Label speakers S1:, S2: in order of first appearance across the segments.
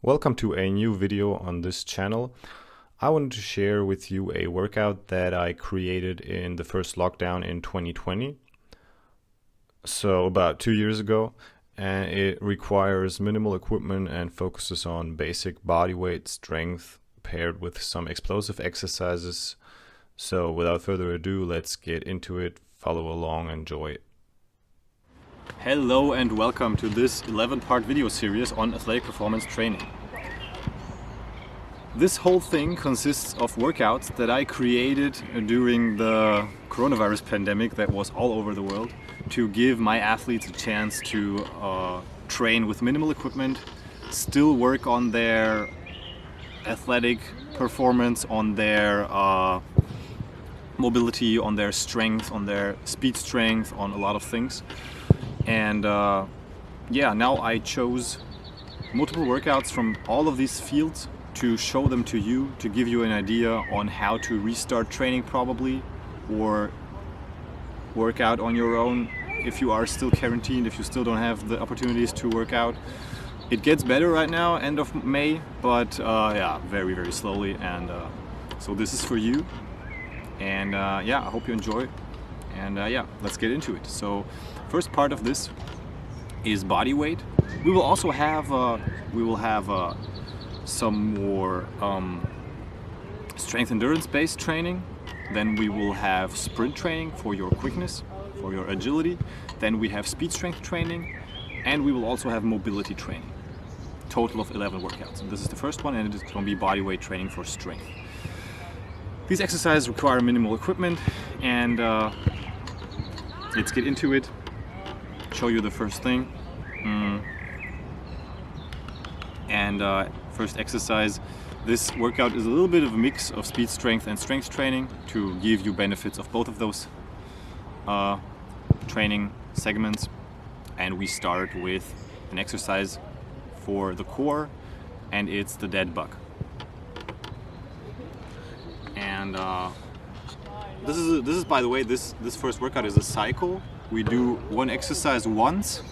S1: Welcome to a new video on this channel. I wanted to share with you a workout that I created in the first lockdown in 2020. So about 2 years ago, and it requires minimal equipment and focuses on basic body weight strength paired with some explosive exercises. So without further ado, let's get into it. Follow along, enjoy. Hello and welcome to this 11-part video series on athletic performance training. This whole thing consists of workouts that I created during the coronavirus pandemic that was all over the world to give my athletes a chance to train with minimal equipment, still work on their athletic performance, on their mobility, on their strength, on their speed strength, on a lot of things. And now I chose multiple workouts from all of these fields to show them to you, to give you an idea on how to restart training probably, or work out on your own if you are still quarantined, if you still don't have the opportunities to work out. It gets better right now, end of May, but very, very slowly. And so this is for you. And I hope you enjoy. And let's get into it. So first part of this is body weight. We will also have some more strength endurance based training. Then we will have sprint training for your quickness, for your agility. Then we have speed strength training, and we will also have mobility training. Total of 11 workouts. And this is the first one, and it is going to be body weight training for strength. These exercises require minimal equipment, and let's get into it. Show you the first thing. First exercise. This workout is a little bit of a mix of speed strength and strength training to give you benefits of both of those training segments. And we start with an exercise for the core, and it's the dead bug. And this is by the way, this first workout is a cycle. We do one exercise once,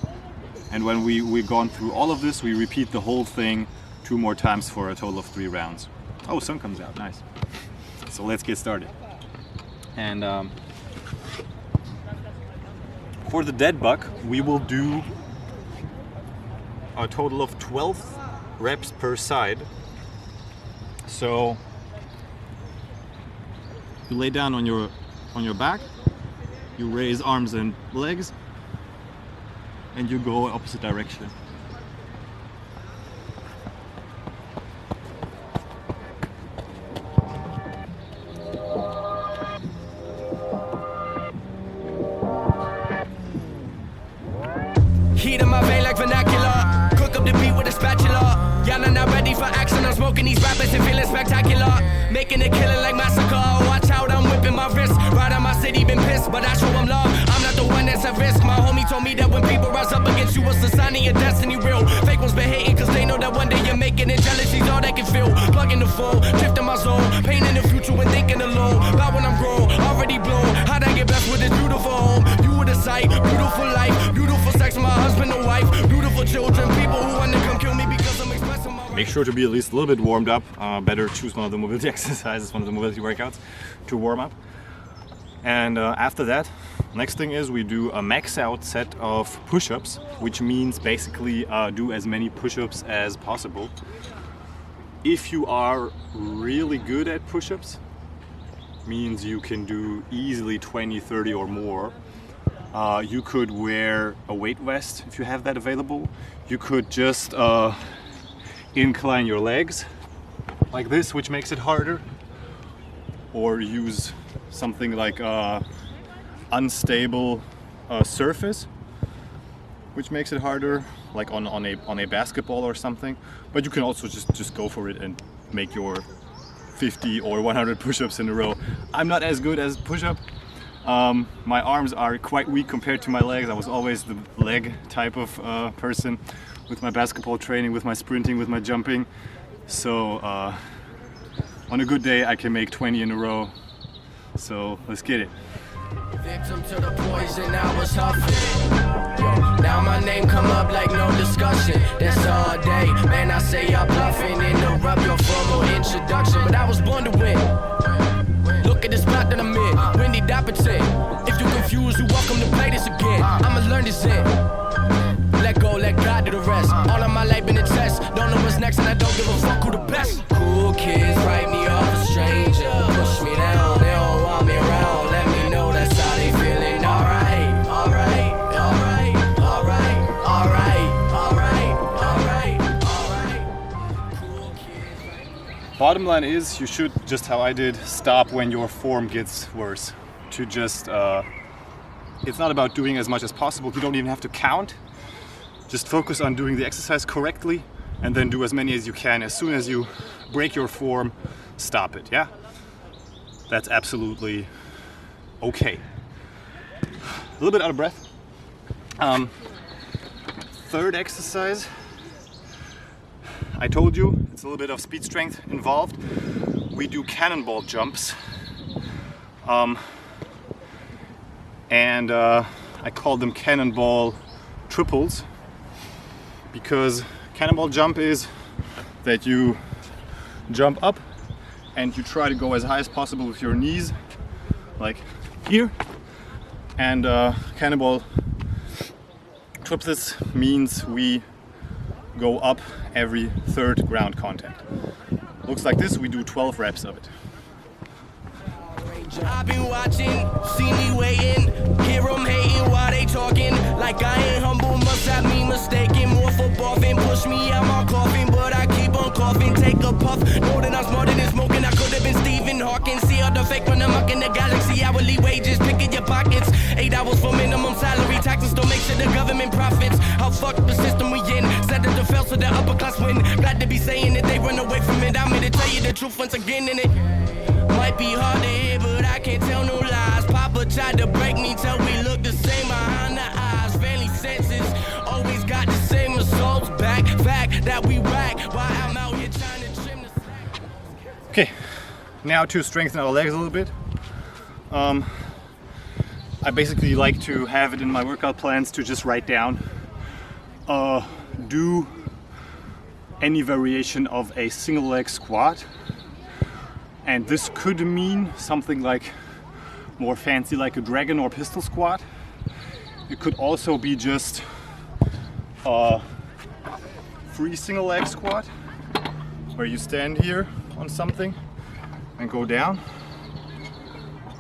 S1: and when we've gone through all of this, we repeat the whole thing 2 more times for a total of 3 rounds. Oh, sun comes out, nice. So let's get started. And for the dead bug, we will do a total of 12 reps per side. So you lay down on your back, you raise arms and legs, and you go opposite direction.
S2: Heat in my vein like vernacular. Cook up the beat with a spatula. Y'all are not ready for action. I'm smoking these rappers and feeling spectacular. Making a killing like massacre. Watch out, I'm whipping my wrist. Right on my city, been pissed, but I show them love. I'm not the one that's at risk. My homie told me that when people rise up against you, it's the sign of your destiny real. Fake ones been hating cause they know that one day you're making it. Jealousy's all they can feel. Plugging the phone, drifting my zone. Pain in the future when thinking alone. About when I'm grown, already blown. How'd I get best with this beautiful home? You were the sight, beautiful life, beautiful sex, my husband and wife, beautiful children, people who want to come kill me because I'm expressing my...
S1: Make sure to be at least a little bit warmed up. Better choose one of the mobility exercises, one of the mobility workouts to warm up. And after that, next thing is we do a max out set of push-ups, which means basically do as many push-ups as possible. If you are really good at push-ups, means you can do easily 20, 30 or more. You could wear a weight vest if you have that available. You could just incline your legs like this, which makes it harder, or use something like unstable surface, which makes it harder, like on a basketball or something. But you can also just go for it and make your 50 or 100 push-ups in a row. I'm not as good as push-up. My arms are quite weak compared to my legs. I was always the leg type of person with my basketball training, with my sprinting, with my jumping. So on a good day I can make 20 in a row. So let's get it.
S2: Victim to the poison I was huffing. Now my name come up like no discussion. That's all day. Man, I say y'all bluffing. Interrupt your formal introduction. But I was born to win. Look at the spot that I'm in. Windy Dapperton. If you confused, you welcome to play this again. I'ma learn this in. Let go, let God do the rest. All of my life been a test. Don't know what's next and I don't give a fuck who the best. Cool kids write me off a stranger. Push me down, they don't want me around. Let me know that's how they feeling. Alright, alright, alright, alright, alright, alright, alright, alright. Cool kids write me off.
S1: Bottom line is, you should, just how I did, stop when your form gets worse. To just, it's not about doing as much as possible. You don't even have to count. Just focus on doing the exercise correctly and then do as many as you can. As soon as you break your form, stop it, yeah? That's absolutely okay. A little bit out of breath. Third exercise, I told you, it's a little bit of speed strength involved. We do cannonball jumps. I call them cannonball triples, because cannonball jump is that you jump up and you try to go as high as possible with your knees, like here. And cannonball triplets means we go up every third ground contact. Looks like this, we do 12 reps of it.
S2: I've been watching, see me waiting, hear them hating while they talking. Like I ain't humble, must have me mistaken. More for buffing, push me out my coffin, but I keep on coughing. Take a puff, know that I'm smarter than smoking. I could have been Stephen Hawking. See all the fake when I'm up in the galaxy. Hourly wages, picking your pockets. 8 hours for minimum salary. Taxes don't make sure the government profits. How fuck the system we in. Set it to fail so the upper class win. Glad to be saying that they run away from it. I'm here to tell you the truth once again, and it might be hard to hear, but I can't tell no lies. Papa tried to break me till we look the same behind the eyes. Family senses always got the same results back. Fact that we whack while I'm out here trying to trim the sack.
S1: Okay, now to strengthen our legs a little bit. I basically like to have it in my workout plans to just write down, do any variation of a single leg squat. And this could mean something like more fancy, like a dragon or pistol squat. It could also be just a free single leg squat, where you stand here on something and go down.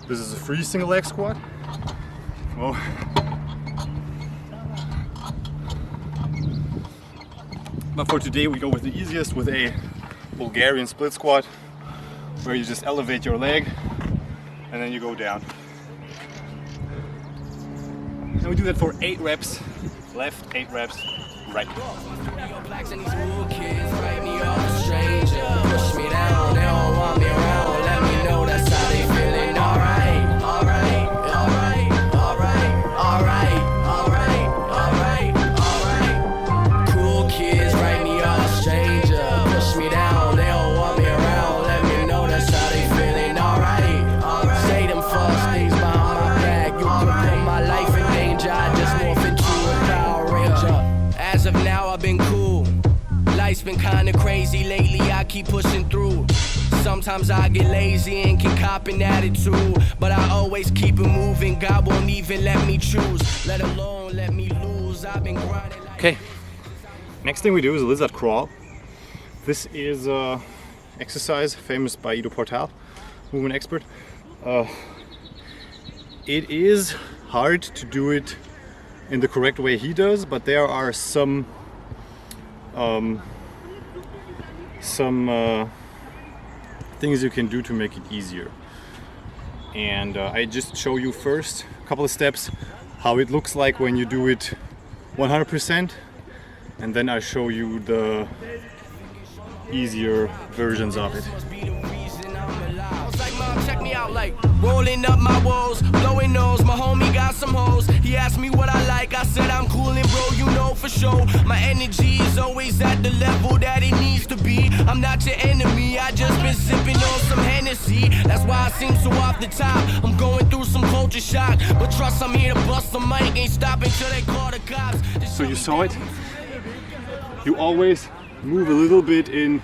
S1: This is a free single leg squat. Oh. But for today we go with the easiest, with a Bulgarian split squat, where you just elevate your leg and then you go down. And we do that for 8 reps, left, 8 reps, right. Life's been kinda crazy lately, I keep pushing through. Sometimes I get lazy and can cop an attitude, but I always keep it moving. God won't even let me choose, let alone let me lose. I've been grinding like... Okay, next thing we do is a lizard crawl. This is exercise famous by Ido Portal, movement expert. It is hard to do it in the correct way he does, but there are some things you can do to make it easier. And I just show you first a couple of steps how it looks like when you do it 100%, and then I show you the easier versions of it.
S2: Check me out, like rolling up my woes, blowing nose. My homie got some hoes. He asked me what I like. I said I'm cool and bro, you know for sure. My energy is always at the level that it needs to be. I'm not your enemy. I just been sipping on some Hennessy. Hennessy. That's why I seem so off the top. I'm going through some culture shock, but trust I'm here to bust some mic. Ain't stopping till they call the cops.
S1: So you saw it. You always move a little bit in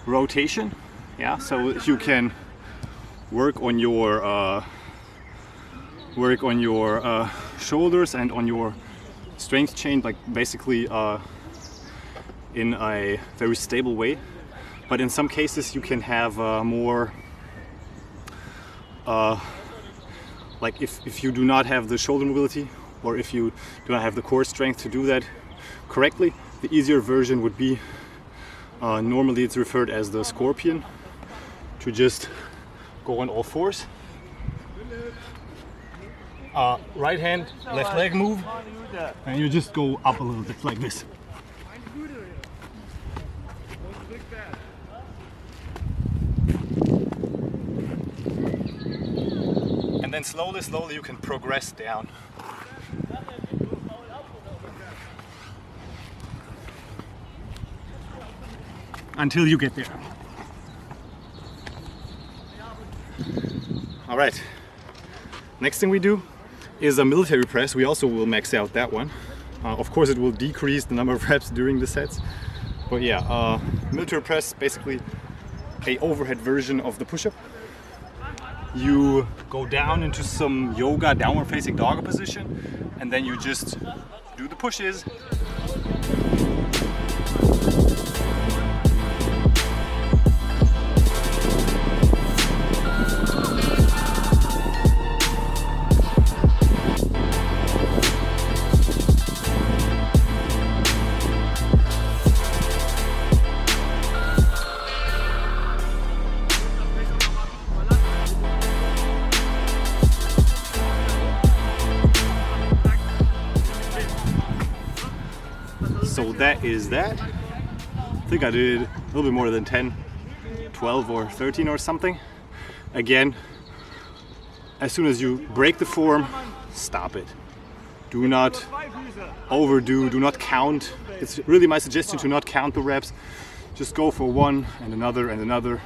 S1: rotation, yeah. So you can work on your shoulders and on your strength chain, like basically in a very stable way. But in some cases you can have more like if you do not have the shoulder mobility, or if you do not have the core strength to do that correctly, the easier version would be, normally it's referred as the scorpion, to just go on all fours. Right hand, left leg move, and you just go up a little bit like this. And then slowly you can progress down. Until you get there. All right. Next thing we do is a military press. We also will max out that one. Of course, it will decrease the number of reps during the sets. But yeah, military press, basically a overhead version of the push-up. You go down into some yoga downward facing dog position, and then you just do the pushes. So that is that. I think I did a little bit more than 10, 12 or 13 or something. Again, as soon as you break the form, stop it. Do not overdo, do not count. It's really my suggestion to not count the reps. Just go for one and another and another.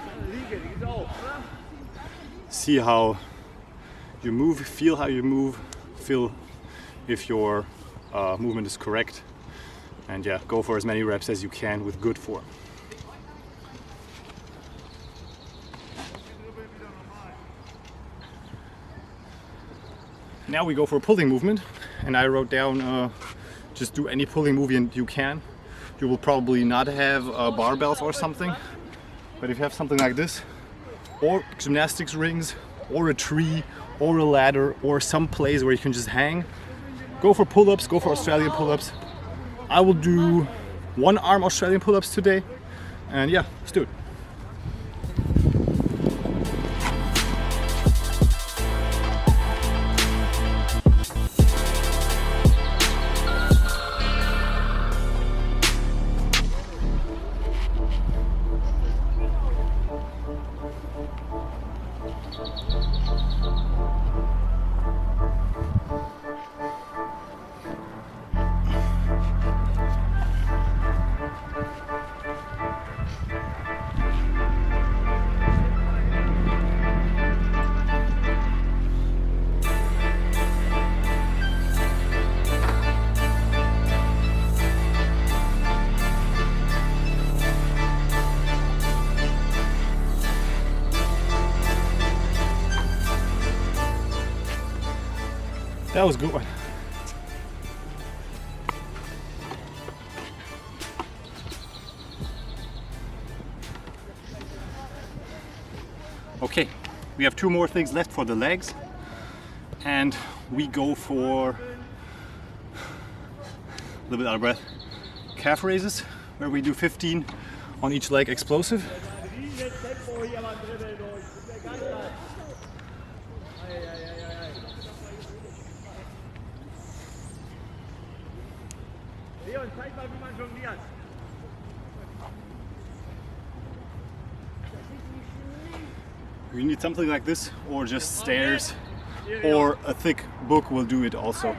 S1: See how you move, feel how you move, feel if your movement is correct. And yeah, go for as many reps as you can with good form. Now we go for a pulling movement, and I wrote down just do any pulling movement you can. You will probably not have barbells or something, but if you have something like this, or gymnastics rings, or a tree, or a ladder, or some place where you can just hang, go for pull-ups, go for Australian pull-ups. I will do one arm Australian pull-ups today, and yeah, let's do it. That was a good one. Okay, we have two more things left for the legs, and we go for a little bit out of breath calf raises, where we do 15 on each leg explosive. You need something like this, or just stairs, or a thick book will do it also.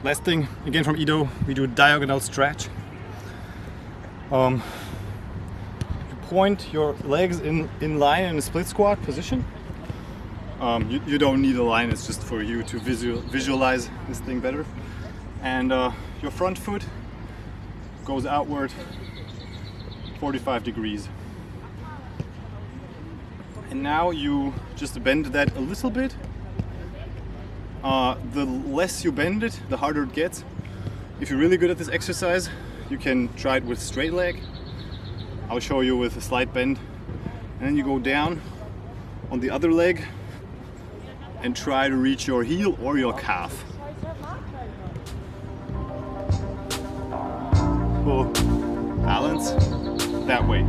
S1: Last thing, again from Ido, we do diagonal stretch. You point your legs in line in a split squat position. You don't need a line, it's just for you to visualize this thing better. And your front foot goes outward 45 degrees. And now you just bend that a little bit. The less you bend it, the harder it gets. If you're really good at this exercise, you can try it with straight leg. I'll show you with a slight bend. And then you go down on the other leg and try to reach your heel or your calf. We'll balance that way.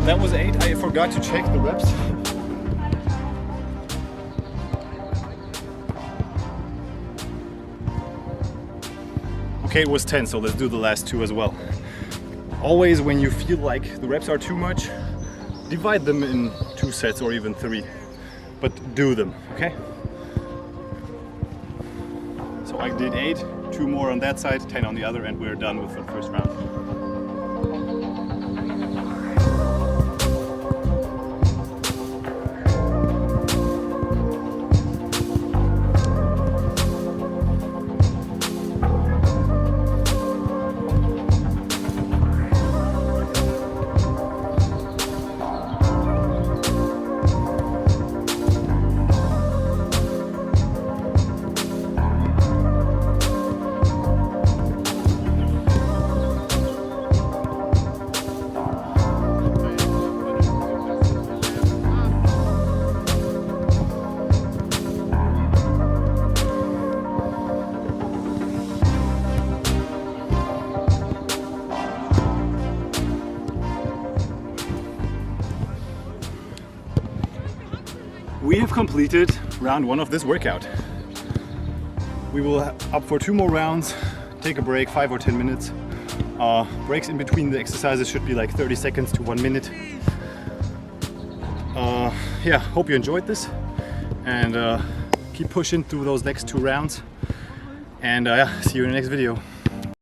S1: That was 8, I forgot to check the reps. Okay, it was 10, so let's do the last 2 as well. Always when you feel like the reps are too much, divide them in 2 sets or even 3, but do them, okay? So I did 8, 2 more on that side, 10 on the other, and we're done with the first round. We have completed round 1 of this workout. We will up for 2 more rounds, take a break, 5 or 10 minutes. Breaks in between the exercises should be like 30 seconds to 1 minute. Yeah, hope you enjoyed this, and keep pushing through those next 2 rounds, and see you in the next video.